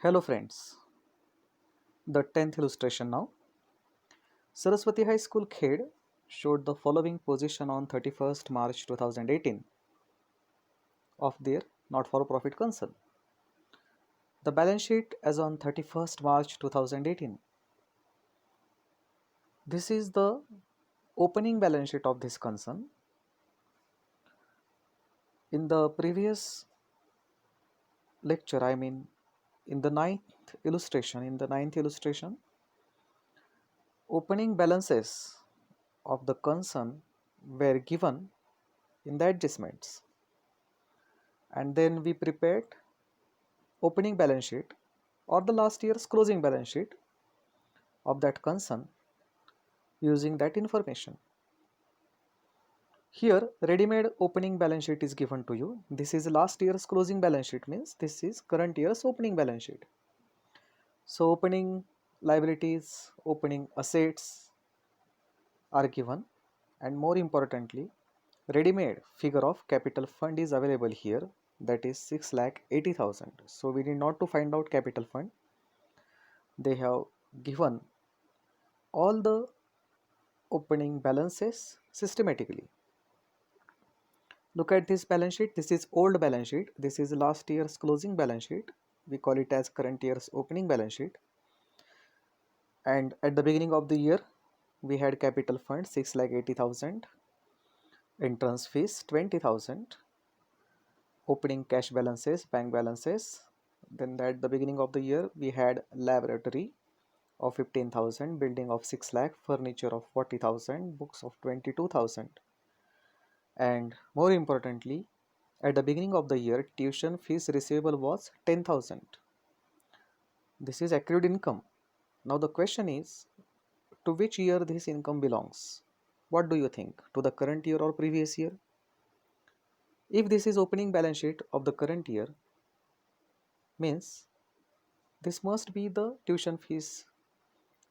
Hello friends, the 10th illustration now. Saraswati High School Khed showed the following position on 31st March 2018 of their not-for-profit concern. The balance sheet as on 31st March 2018. This is the opening balance sheet of this concern. In the previous lecture, in the ninth illustration, opening balances of the concern were given in the adjustments, and then we prepared opening balance sheet or the last year's closing balance sheet of that concern using that information. Here ready-made opening balance sheet is given to you. This is last year's closing balance sheet, means this is current year's opening balance sheet. So opening liabilities, opening assets are given, and more importantly, ready-made figure of capital fund is available here, that is 6,80,000. So we need not to find out capital fund. They have given all the opening balances systematically. Look at this balance sheet. This is old balance sheet. This is last year's closing balance sheet. We call it as current year's opening balance sheet. And at the beginning of the year, we had capital fund 6,80,000, entrance fees 20,000, opening cash balances, bank balances. Then at the beginning of the year, we had laboratory of 15,000, building of 6 lakh, furniture of 40,000, books of 22,000. And more importantly, at the beginning of the year, tuition fees receivable was 10,000. This is accrued income. Now the question is, to which year this income belongs? What do you think? To the current year or previous year? If this is opening balance sheet of the current year, means this must be the tuition fees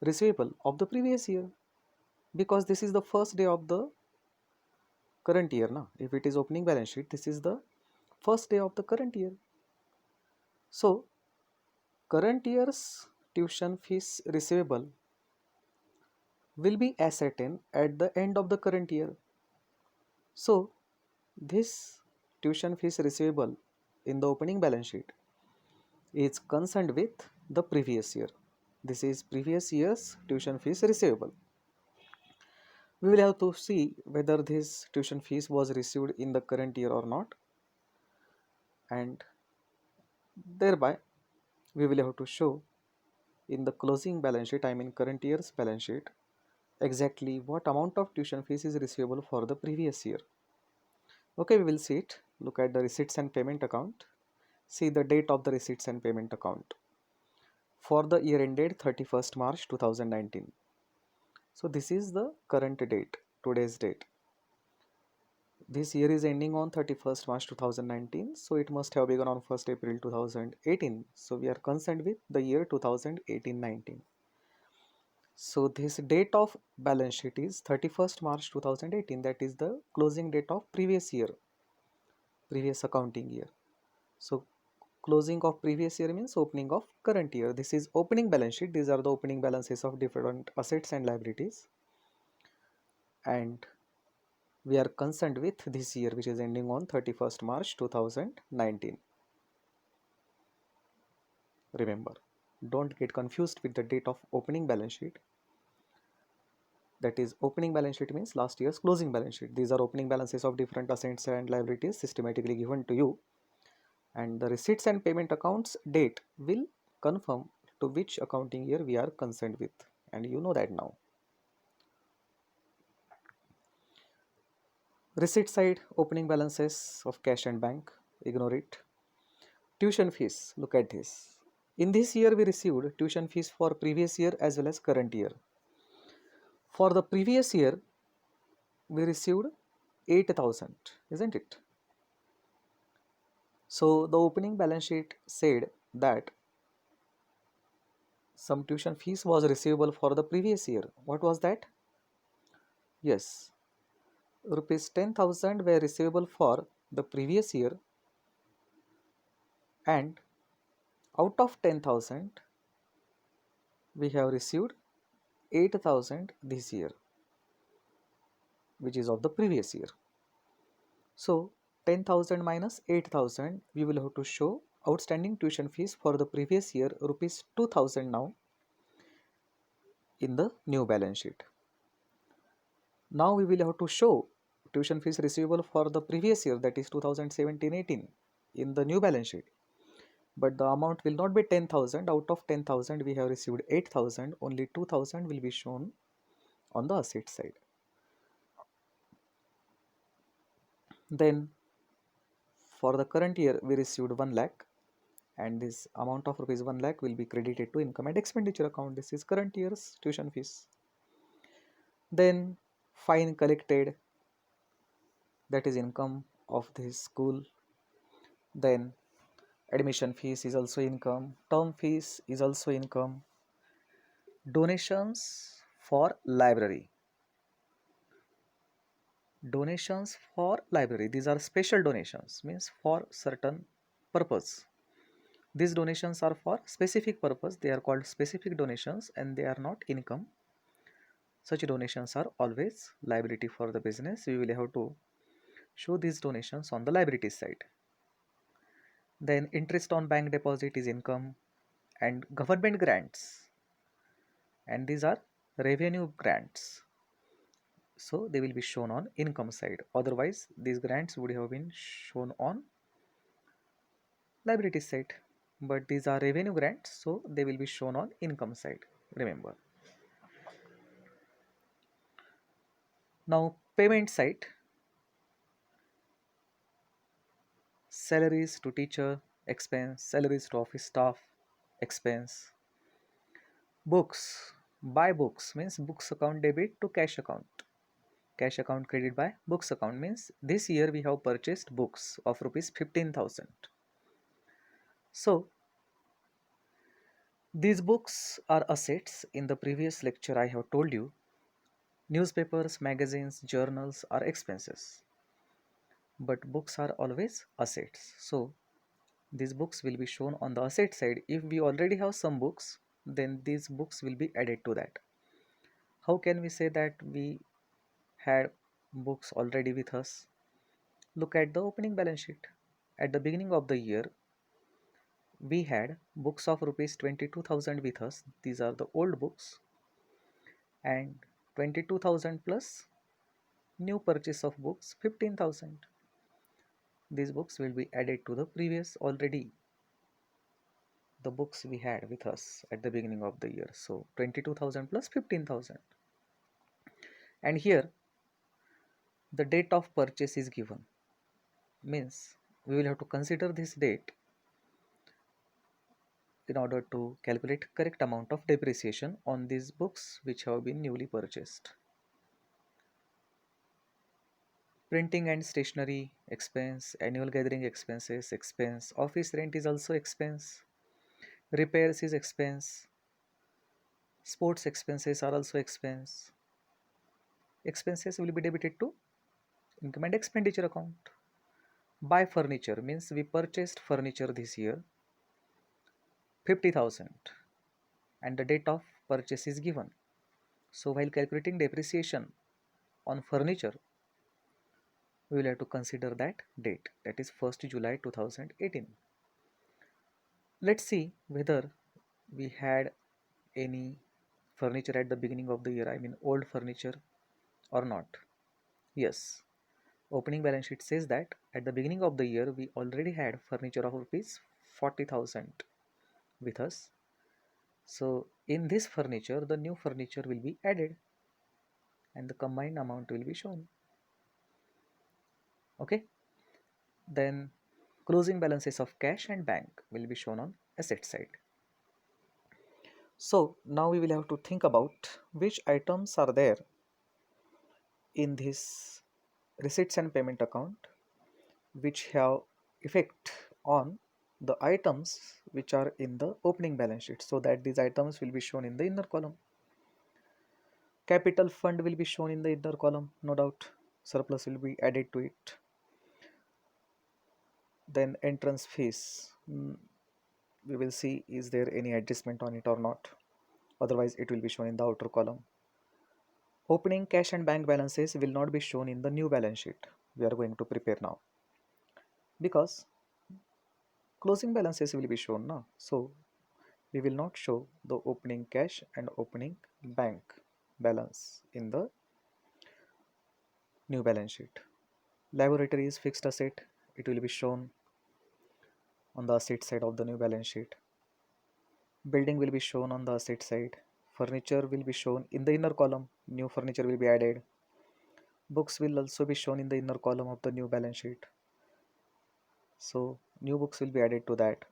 receivable of the previous year, because this is the first day of the current year. Now, if it is opening balance sheet, this is the first day of the current year. So current year's tuition fees receivable will be ascertained at the end of the current year. So this tuition fees receivable in the opening balance sheet is concerned with the previous year. This is previous year's tuition fees receivable. We will have to see whether this tuition fees was received in the current year or not, and thereby we will have to show in the closing balance sheet, current year's balance sheet, exactly what amount of tuition fees is receivable for the previous year. Okay, we will see it. Look at the receipts and payment account. See the date of the receipts and payment account for the year ended 31st March 2019. So this is the current date, today's date. This year is ending on 31st March 2019, so it must have begun on 1st April 2018. So we are concerned with the year 2018-19. So this date of balance sheet is 31st March 2018, that is the closing date of previous year, previous accounting year. So closing of previous year means opening of current year. This is opening balance sheet. These are the opening balances of different assets and liabilities. And we are concerned with this year, which is ending on 31st March 2019. Remember, don't get confused with the date of opening balance sheet. That is, opening balance sheet means last year's closing balance sheet. These are opening balances of different assets and liabilities systematically given to you. And the receipts and payment accounts date will confirm to which accounting year we are concerned with. And you know that now. Receipt side, opening balances of cash and bank, ignore it. Tuition fees, look at this. In this year we received tuition fees for previous year as well as current year. For the previous year we received 8,000, isn't it? So the opening balance sheet said that some tuition fees was receivable for the previous year. What was that? Yes, rupees 10,000 were receivable for the previous year, and Out of 10,000, we have received 8,000 this year, which is of the previous year. So 10,000 minus 8,000, we will have to show outstanding tuition fees for the previous year, rupees 2,000 now in the new balance sheet. Now we will have to show tuition fees receivable for the previous year, that is 2017-18, in the new balance sheet. But the amount will not be 10,000. Out of 10,000, we have received 8,000. Only 2,000 will be shown on the asset side. Then for the current year, we received 1 lakh, and this amount of rupees 1 lakh will be credited to income and expenditure account. This is current year's tuition fees. Then fine collected, that is income of this school. Then admission fees is also income, term fees is also income. Donations for library. Donations for library, these are special donations, means for certain purpose. These donations are for specific purpose, they are called specific donations, and they are not income. Such donations are always liability for the business. We will have to show these donations on the liability side. Then interest on bank deposit is income, and government grants, and these are revenue grants, so they will be shown on income side. Otherwise these grants would have been shown on liability side, but these are revenue grants, so they will be shown on income side, remember. Now payment side, salaries to teacher expense, salaries to office staff expense. Books, buy books means books account debit to cash account. Cash account credit by books account means this year we have purchased books of rupees 15,000. So these books are assets. In the previous lecture I have told you, newspapers, magazines, journals are expenses, but books are always assets. So these books will be shown on the asset side. If we already have some books, then these books will be added to that. How can we say that we had books already with us? Look at the opening balance sheet. At the beginning of the year, we had books of rupees 22,000 with us. These are the old books, and 22,000 plus new purchase of books 15,000. These books will be added to the previous already the books we had with us at the beginning of the year. So 22,000 plus 15,000. And here the date of purchase is given, means we will have to consider this date in order to calculate correct amount of depreciation on these books which have been newly purchased. Printing and stationery expense, annual gathering expenses expense, office rent is also expense, repairs is expense, sports expenses are also expense. Expenses will be debited to income and expenditure account. Buy furniture means we purchased furniture this year 50,000, and the date of purchase is given. So while calculating depreciation on furniture, we will have to consider that date, that is 1st July 2018. Let's see whether we had any furniture at the beginning of the year, I mean old furniture, or not. Yes, opening balance sheet says that at the beginning of the year we already had furniture of rupees 40,000 with us. So in this furniture the new furniture will be added and the combined amount will be shown. Okay, then closing balances of cash and bank will be shown on asset side. So now we will have to think about which items are there in this receipts and payment account which have effect on the items which are in the opening balance sheet, so that these items will be shown in the inner column. Capital fund will be shown in the inner column, no doubt. Surplus will be added to it. Then entrance fees, we will see is there any adjustment on it or not. Otherwise, it will be shown in the outer column. Opening cash and bank balances will not be shown in the new balance sheet we are going to prepare now, because closing balances will be shown now. So we will not show the opening cash and opening bank balance in the new balance sheet. Laboratory is fixed asset. It will be shown on the asset side of the new balance sheet. Building will be shown on the asset side. Furniture will be shown in the inner column. New furniture will be added. Books will also be shown in the inner column of the new balance sheet. So new books will be added to that.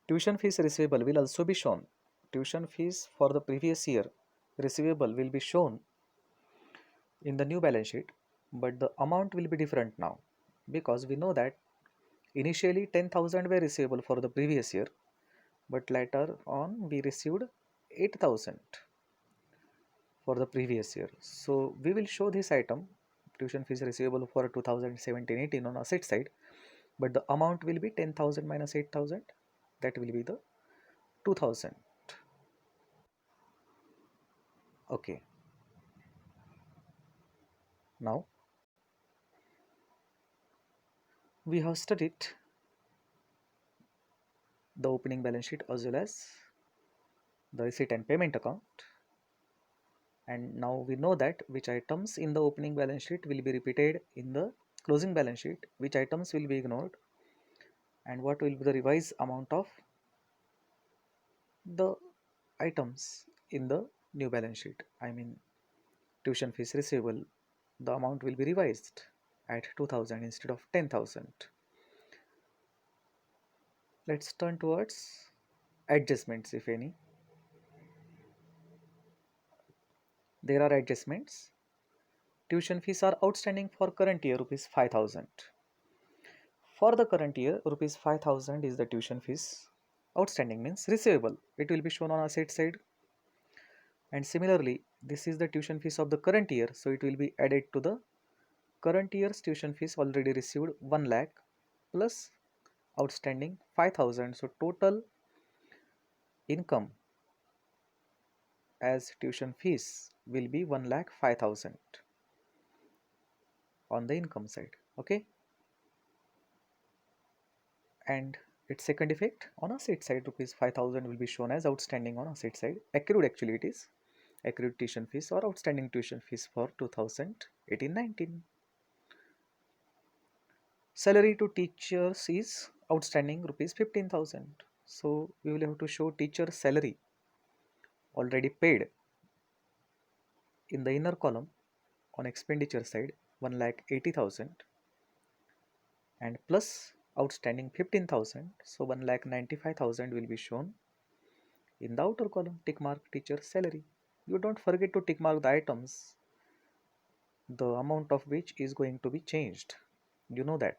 Tuition fees receivable will also be shown. Tuition fees for the previous year receivable will be shown in the new balance sheet, but the amount will be different now, because we know that initially 10,000 were receivable for the previous year, but later on we received 8,000 for the previous year. So we will show this item, tuition fees receivable for 2017-18 on asset side, but the amount will be 10,000 minus 8,000. That will be the 2,000. Okay. Now we have studied the opening balance sheet as well as the receipt and payment account. And now we know that which items in the opening balance sheet will be repeated in the closing balance sheet, which items will be ignored, and what will be the revised amount of the items in the new balance sheet. I mean, tuition fees receivable, the amount will be revised at 2,000 instead of 10,000. Let's turn towards adjustments, if any. There are adjustments. Tuition fees are outstanding for current year rupees 5,000. For the current year, rupees 5,000 is the tuition fees. Outstanding means receivable. It will be shown on asset side. And similarly, this is the tuition fees of the current year. So it will be added to the current year's tuition fees already received 1 lakh plus outstanding 5,000. So total income as tuition fees will be 1 lakh 5,000 on the income side. Okay. And its second effect on asset side, rupees 5,000 will be shown as outstanding on asset side. Accrued, actually it is accrued tuition fees or outstanding tuition fees for 2018-19. Salary to teachers is outstanding rupees 15,000. So we will have to show teacher salary already paid in the inner column on expenditure side 1,80,000 and plus outstanding 15,000. So 1,95,000 will be shown in the outer column, tick mark teacher salary. You don't forget to tick mark the items, the amount of which is going to be changed. You know that.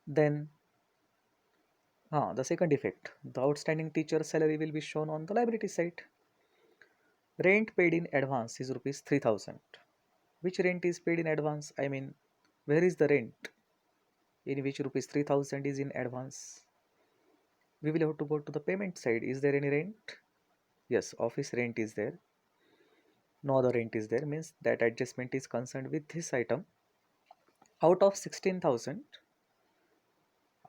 Then the second effect, the outstanding teacher salary will be shown on the liability side. Rent paid in advance is rupees 3,000. Which rent is paid in advance? I mean, where is the rent in which rupees 3,000 is in advance? We will have to go to the payment side. Is there any rent? Yes, office rent is there. No other rent is there, means that adjustment is concerned with this item. Out of 16,000,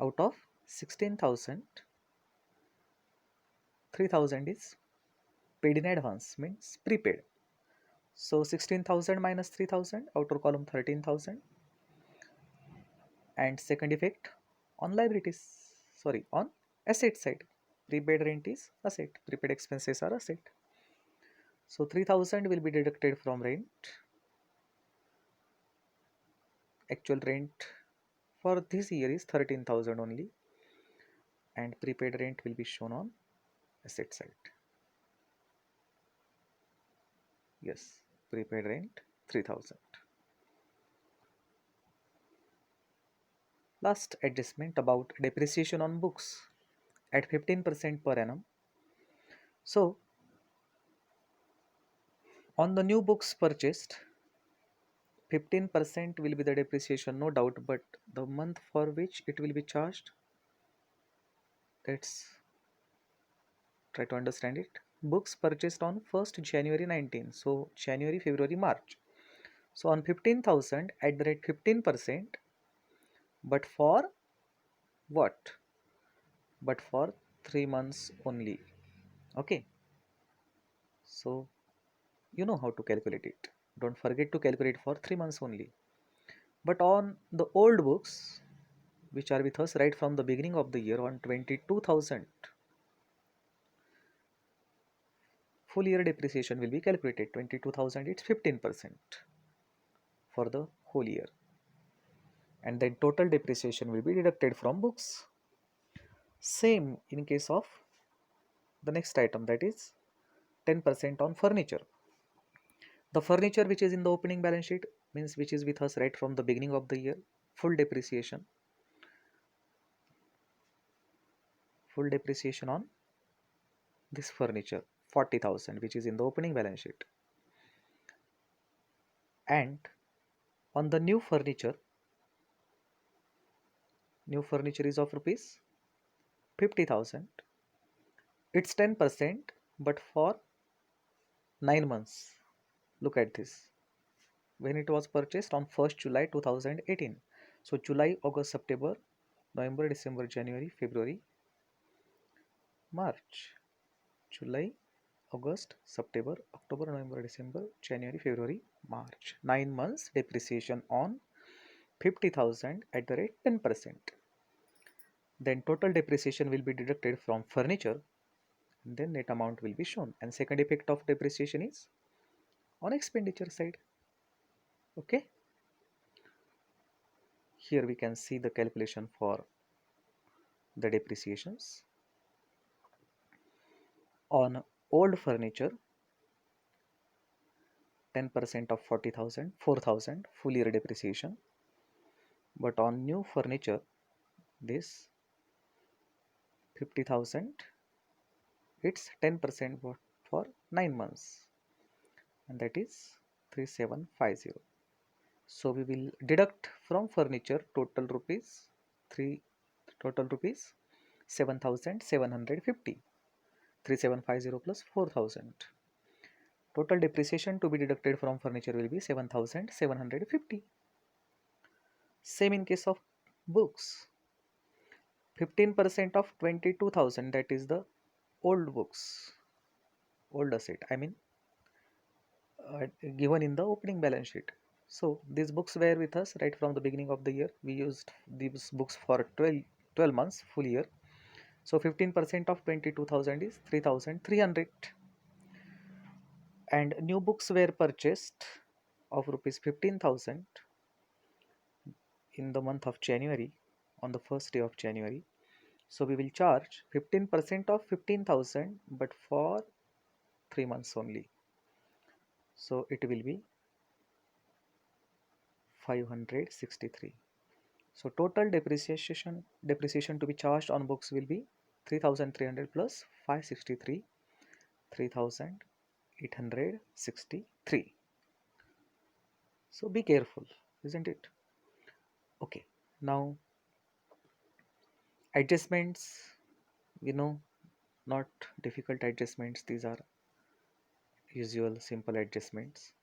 out of 16,000, 3,000 is paid in advance, means prepaid. So 16,000 minus 3,000, outer column 13,000. And second effect on liabilities, sorry, on asset side. Prepaid rent is asset, prepaid expenses are asset. So 3,000 will be deducted from rent. Actual rent for this year is 13,000 only, and prepaid rent will be shown on asset side. Yes, prepaid rent 3,000. Last adjustment about depreciation on books at 15% per annum. So on the new books purchased, 15% will be the depreciation, no doubt, but the month for which it will be charged, let's try to understand it. Books purchased on 1st January 19, so January, February, March. So on 15,000 at the rate 15%, but for what? But for 3 months only. Okay, so you know how to calculate it. Don't forget to calculate for 3 months only. But on the old books, which are with us right from the beginning of the year, on 22,000, full year depreciation will be calculated. 22,000, it's 15% for the whole year. And then total depreciation will be deducted from books. Same in case of the next item, that is 10% on furniture. The furniture which is in the opening balance sheet means which is with us right from the beginning of the year, full depreciation. Full depreciation on this furniture, 40,000, which is in the opening balance sheet. And on the new furniture is of rupees 50,000. It's 10%, but for 9 months. Look at this. When it was purchased on 1st July 2018. So July, August, September, November, December, January, February, March. July, August, September, October, November, December, January, February, March. 9 months depreciation on 50,000 at the rate 10%. Then total depreciation will be deducted from furniture, and then net amount will be shown. And second effect of depreciation is on expenditure side. Okay. Here we can see the calculation for the depreciations. On old furniture, 10% of 40,000, 4,000 full year depreciation. But on new furniture, this 50,000, it's 10% for 9 months, and that is 3750. So we will deduct from furniture total rupees 7,750. 3750 plus 4,000. Total depreciation to be deducted from furniture will be 7,750. Same in case of books. 15% of 22,000, that is the old books, old asset, given in the opening balance sheet. So these books were with us right from the beginning of the year. We used these books for 12 months, full year. So 15% of 22,000 is 3,300. And new books were purchased of rupees 15,000 in the month of January, on the first day of January. So we will charge 15% of 15,000, but for 3 months only. So it will be 563. So total depreciation to be charged on books will be 3,300 plus 563, 3,863. So be careful, isn't it? Okay, now adjustments, not difficult adjustments, these are usual simple adjustments.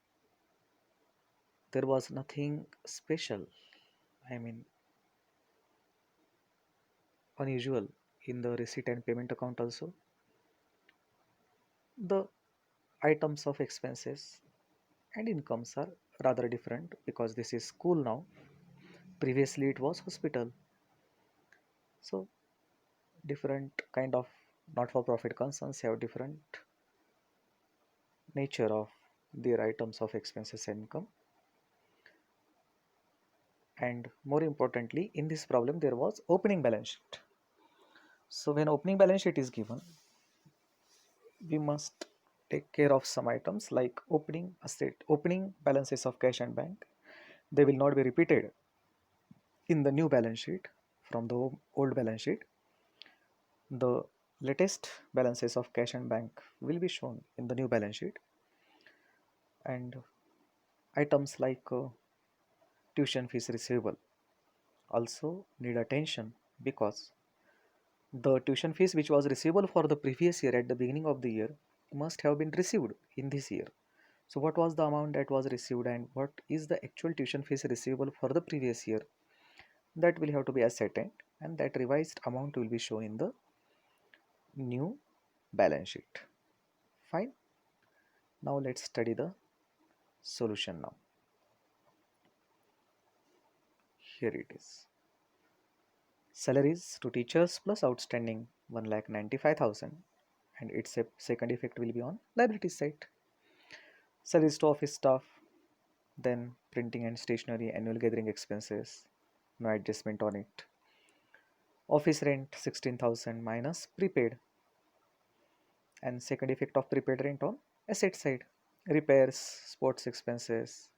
There was nothing special, I mean unusual in the receipt and payment account also. The items of expenses and incomes are rather different because this is school now. Previously it was hospital. So different kind of not-for-profit concerns have different nature of their items of expenses and income. And more importantly, in this problem there was opening balance sheet. So when opening balance sheet is given, we must take care of some items like opening balances of cash and bank. They will not be repeated in the new balance sheet from the old balance sheet. The latest balances of cash and bank will be shown in the new balance sheet. And items like tuition fees receivable also need attention because the tuition fees which was receivable for the previous year at the beginning of the year must have been received in this year. So what was the amount that was received and what is the actual tuition fees receivable for the previous year, that will have to be ascertained, and that revised amount will be shown in the new balance sheet. Fine. Now let's study the solution now. Here it is. Salaries to teachers plus outstanding 1,95,000, and its second effect will be on liability side. Salaries to office staff, then printing and stationery annual gathering expenses, no adjustment on it. Office rent 16,000 minus prepaid, and second effect of prepaid rent on asset side. Repairs, sports expenses,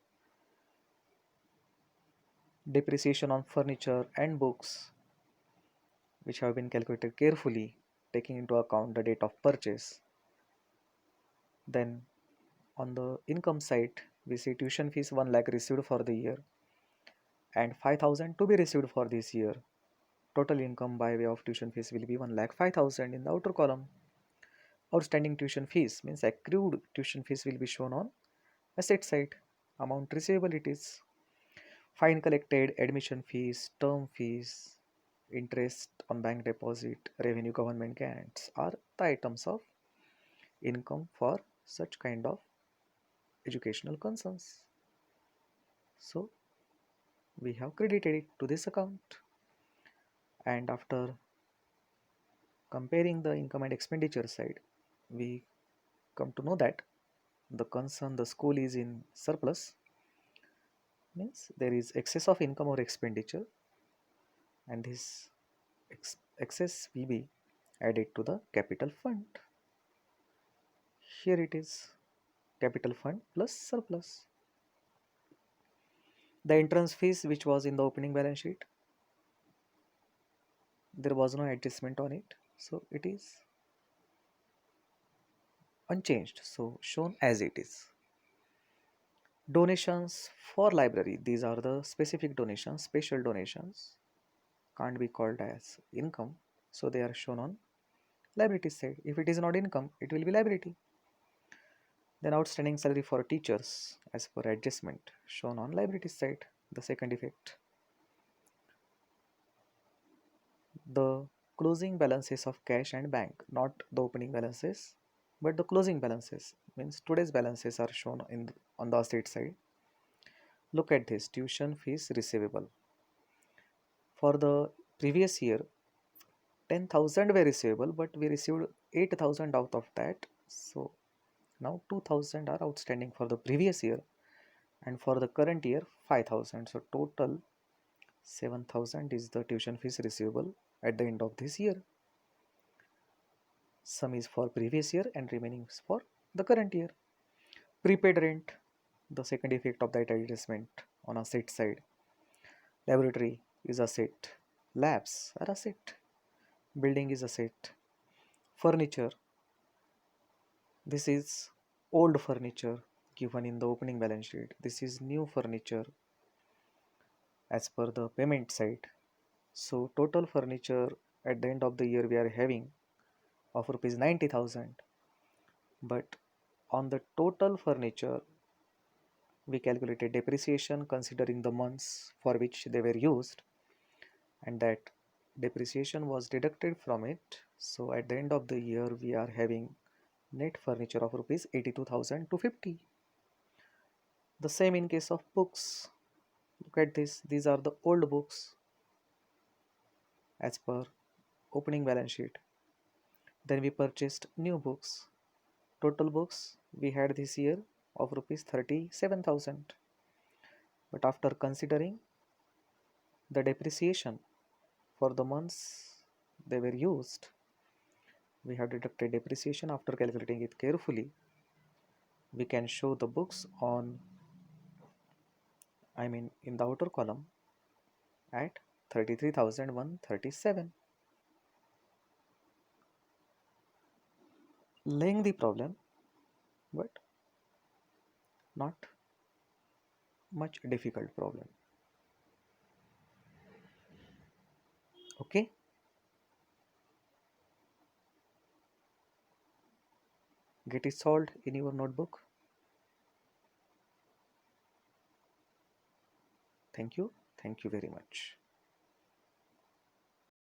depreciation on furniture and books, which have been calculated carefully, taking into account the date of purchase. Then on the income side, we see tuition fees 1 lakh received for the year and 5,000 to be received for this year. Total income by way of tuition fees will be 1 lakh 5,000 in the outer column. Outstanding tuition fees means accrued tuition fees will be shown on asset side. Amount receivable it is. Fine collected, admission fees, term fees, interest on bank deposit, revenue government grants are the items of income for such kind of educational concerns. So we have credited it to this account, and after comparing the income and expenditure side, we come to know that the school is in surplus, means there is excess of income or expenditure, and this excess will be added to the capital fund. Here it is, capital fund plus surplus. The entrance fees which was in the opening balance sheet, there was no adjustment on it, so it is unchanged, so shown as it is. Donations for library, these are the specific donations, special donations, can't be called as income, so they are shown on liability side. If it is not income, it will be liability. Then outstanding salary for teachers as per adjustment, shown on liability side, the second effect. The closing balances of cash and bank, not the opening balances, but the closing balances, means today's balances are shown on the asset side. Look at this, tuition fees receivable. For the previous year, 10,000 were receivable, but we received 8,000 out of that. So now 2,000 are outstanding for the previous year, and for the current year 5,000. So total 7,000 is the tuition fees receivable at the end of this year. Some is for previous year and remaining is for the current year. Prepaid rent, the second effect of that adjustment on asset side. Laboratory is asset, labs are asset, building is asset. Furniture, this is old furniture given in the opening balance sheet. This is new furniture as per the payment side. So total furniture at the end of the year we are having of rupees 90,000, but on the total furniture we calculated depreciation considering the months for which they were used, and that depreciation was deducted from it. So at the end of the year we are having net furniture of rupees 82,250. The same in case of books. Look at this, these are the old books as per opening balance sheet. Then we purchased new books. Total books we had this year of rupees 37,000. But after considering the depreciation for the months they were used, we have deducted depreciation. After calculating it carefully, we can show the books on, in the outer column at 33,137. Lengthy problem, but not much difficult problem. Okay, get it solved in your notebook. Thank you. Thank you very much.